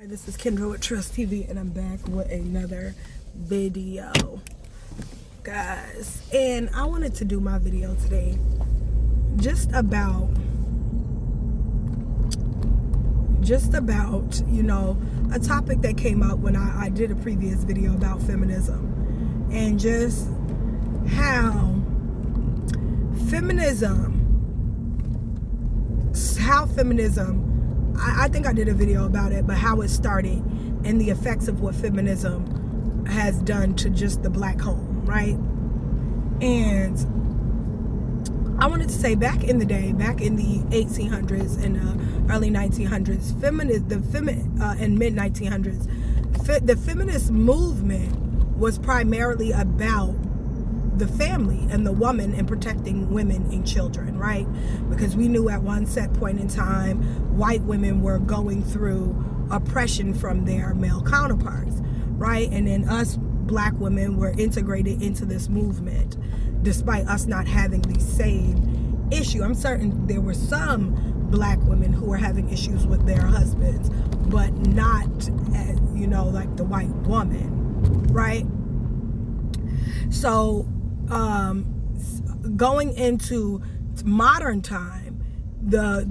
Hi, this is Kendra with Trust TV, and I'm back with another video, guys. And I wanted to do my video today just about a topic that came up when I did a previous video about feminism, and just how feminism I think I did a video about it, but how it started and the effects of what feminism has done to just the black home, right? And I wanted to say, back in the day, back in the 1800s and early 1900s, and mid 1900s, the feminist movement was primarily about the family and the woman and protecting women and children, right? Because we knew at one set point in time, white women were going through oppression from their male counterparts, right? And then us black women were integrated into this movement, despite us not having the same issue. I'm certain there were some black women who were having issues with their husbands, but not, like the white woman, right? So, going into modern time, the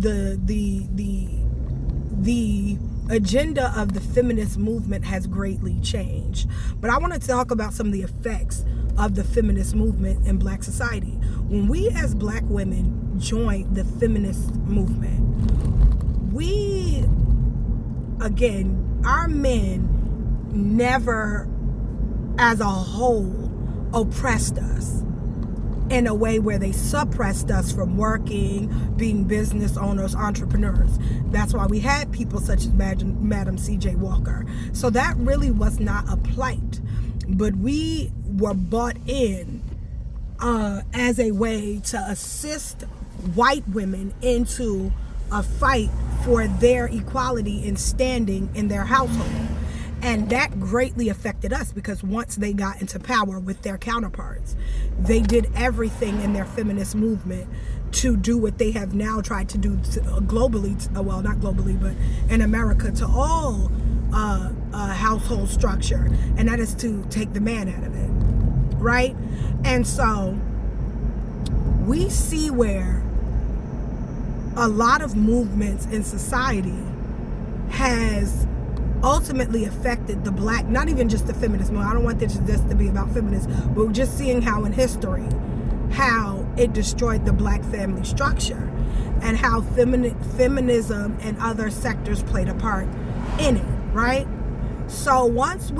agenda of the feminist movement has greatly changed. But I want to talk about some of the effects of the feminist movement in black society. When we as black women joined the feminist movement, our men never as a whole oppressed us in a way where they suppressed us from working, being business owners, entrepreneurs. That's why we had people such as Madam C.J. Walker. So that really was not a plight, but we were bought in as a way to assist white women into a fight for their equality and standing in their household. And that greatly affected us, because once they got into power with their counterparts, they did everything in their feminist movement to do what they have now tried to do globally, well, not globally, but in America, to all household structure, and that is to take the man out of it, right? And so we see where a lot of movements in society has ultimately affected the black, not even just the feminist movement. I don't want this just to be about feminists, but just seeing how in history, how it destroyed the black family structure, and how feminism and other sectors played a part in it, right? So once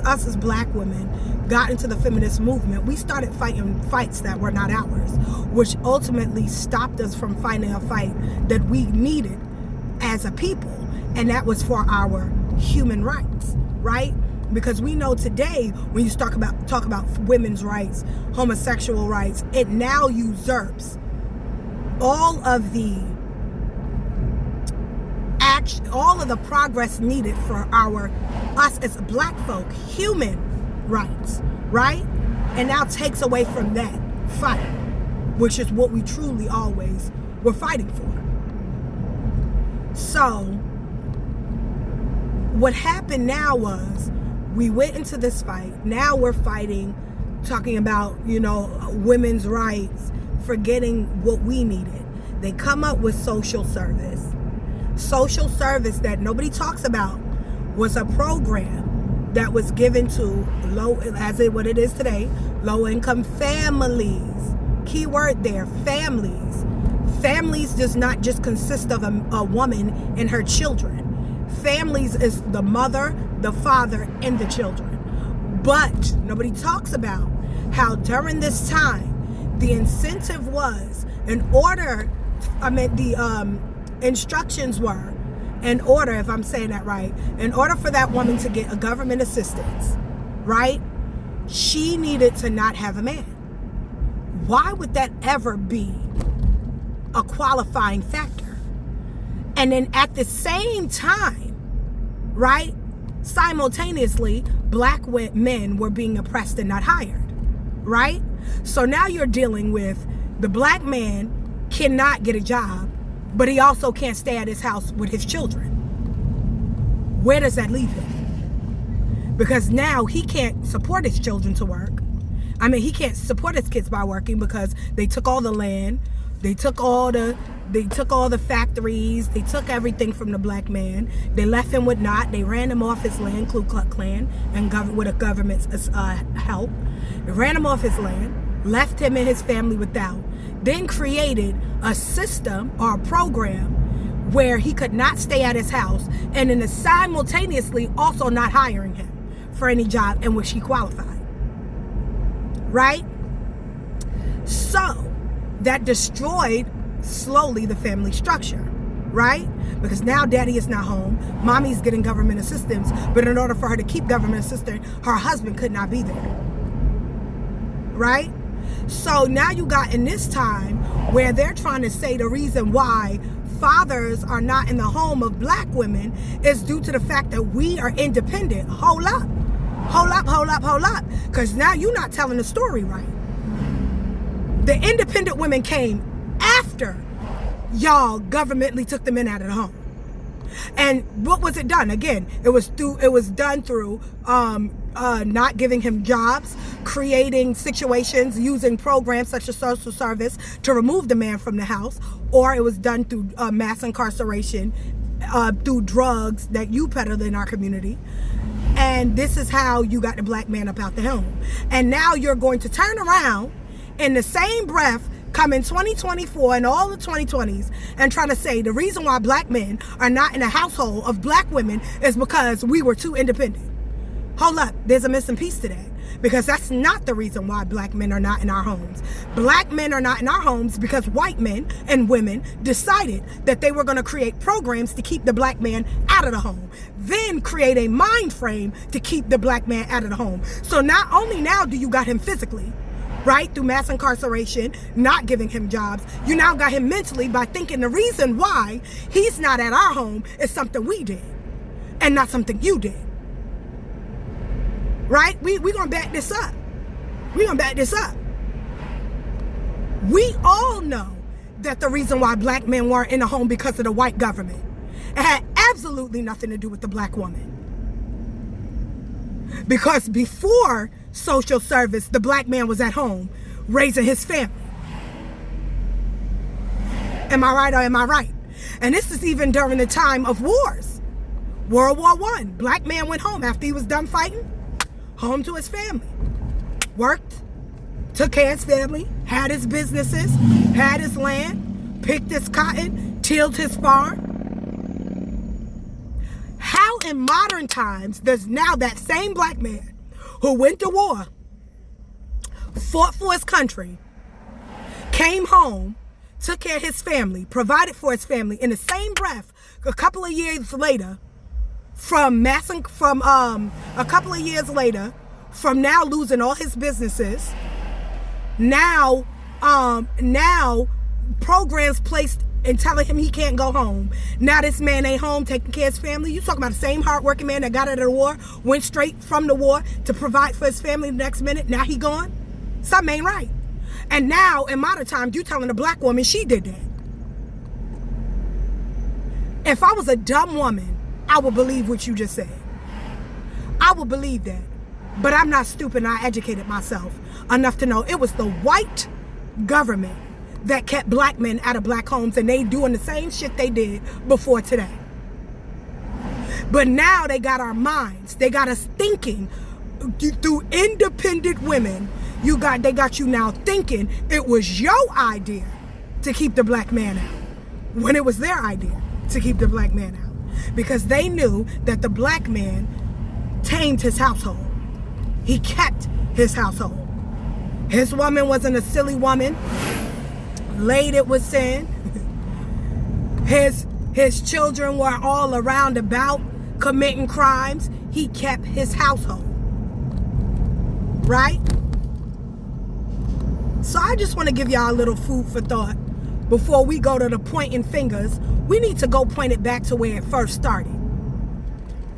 us as black women got into the feminist movement, we started fighting fights that were not ours, which ultimately stopped us from fighting a fight that we needed as a people. And that was for our human rights, right? Because we know today, when you talk about women's rights, homosexual rights, it now usurps all of the progress needed for us as black folk, human rights, right? And now takes away from that fight, which is what we truly always were fighting for. So what happened now was, we went into this fight. Now we're fighting, talking about, women's rights, forgetting what we needed. They come up with social service. Social service that nobody talks about was a program that was given to what it is today, low-income families. Key word there, families. Families does not just consist of a woman and her children. Families is the mother, the father, and the children. But nobody talks about how during this time, the incentive was, the instructions were, if I'm saying that right, in order for that woman to get a government assistance, right, she needed to not have a man. Why would that ever be a qualifying factor? And then at the same time, right, simultaneously, black men were being oppressed and not hired, right? So now you're dealing with the black man cannot get a job, but he also can't stay at his house with his children, where does that leave him? Because now he can't support his children to work. I mean, he can't support his kids by working because they took all the land, they took all the factories, they took everything from the black man. They left him with naught. They ran him off his land, Ku Klux Klan, and with the government's help. They ran him off his land, left him and his family without, then created a system or a program where he could not stay at his house, and then simultaneously also not hiring him for any job in which he qualified. Right? So that destroyed slowly the family structure, right? Because now daddy is not home, mommy's getting government assistance, but in order for her to keep government assistance, her husband could not be there, right? So now you got in this time where they're trying to say the reason why fathers are not in the home of black women is due to the fact that we are independent. Hold up, because now you're not telling the story right. The independent women came after y'all governmentally took the men out of the home. And what was it done? Again, it was done through not giving him jobs, creating situations, using programs such as social service to remove the man from the house, or it was done through mass incarceration, through drugs that you peddle in our community. And this is how you got the black man up out the home. And now you're going to turn around in the same breath, come in 2024 and all the 2020s, and trying to say the reason why black men are not in a household of black women is because we were too independent. Hold up, there's a missing piece to that. Because that's not the reason why black men are not in our homes. Black men are not in our homes because white men and women decided that they were going to create programs to keep the black man out of the home. Then create a mind frame to keep the black man out of the home. So not only now do you got him physically, right, through mass incarceration, not giving him jobs, you now got him mentally by thinking the reason why he's not at our home is something we did and not something you did. Right? We're going to back this up. We're going to back this up. We all know that the reason why black men weren't in the home because of the white government. It had absolutely nothing to do with the black woman. Because before social service, the black man was at home raising his family. Am I right or am I right? And this is even during the time of wars. World War I. Black man went home after he was done fighting. Home to his family, worked, took care of his family, had his businesses, had his land, picked his cotton, tilled his farm. How in modern times does now that same black man who went to war, fought for his country, came home, took care of his family, provided for his family, in the same breath, a couple of years later, from now losing all his businesses, now programs placed and telling him he can't go home. Now this man ain't home taking care of his family. You talking about the same hardworking man that got out of the war, went straight from the war to provide for his family the next minute. Now he gone. Something ain't right. And now in modern times, you telling a black woman she did that. If I was a dumb woman, I would believe what you just said. I would believe that. But I'm not stupid. I educated myself enough to know it was the white government that kept black men out of black homes, and they doing the same shit they did before today. But now they got our minds. They got us thinking through independent women. They got you now thinking it was your idea to keep the black man out when it was their idea to keep the black man out. Because they knew that the black man tamed his household. He kept his household. His woman wasn't a silly woman, laden with sin. His children were all around about committing crimes. He kept his household. Right? So I just want to give y'all a little food for thought. Before we go to the pointing fingers, we need to go point it back to where it first started.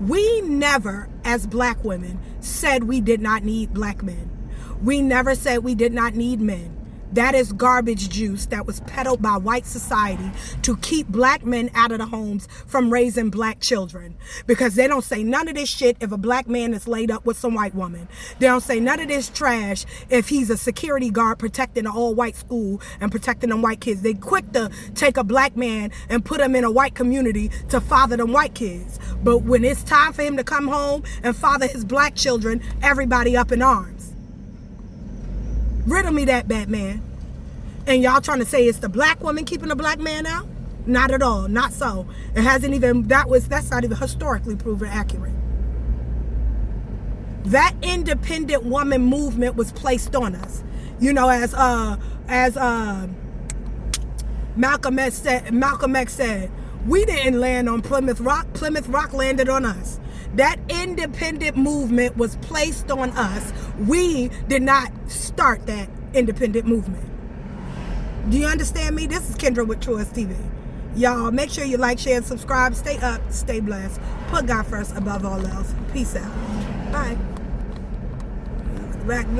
We never, as black women, said we did not need black men. We never said we did not need men. That is garbage juice that was peddled by white society to keep black men out of the homes from raising black children. Because they don't say none of this shit if a black man is laid up with some white woman. They don't say none of this trash if he's a security guard protecting an all-white school and protecting them white kids. They quick to take a black man and put him in a white community to father them white kids. But when it's time for him to come home and father his black children, everybody up in arms. Riddle me that, Batman. And y'all trying to say it's the black woman keeping the black man out? Not at all. Not so. It hasn't even, that's not even historically proven accurate. That independent woman movement was placed on us. You know, as Malcolm X said, we didn't land on Plymouth Rock. Plymouth Rock landed on us. That independent movement was placed on us. We did not start that independent movement. Do you understand me? This is Kendra with Truest TV. Y'all, make sure you like, share, and subscribe. Stay up, stay blessed. Put God first above all else. Peace out. Bye. Back.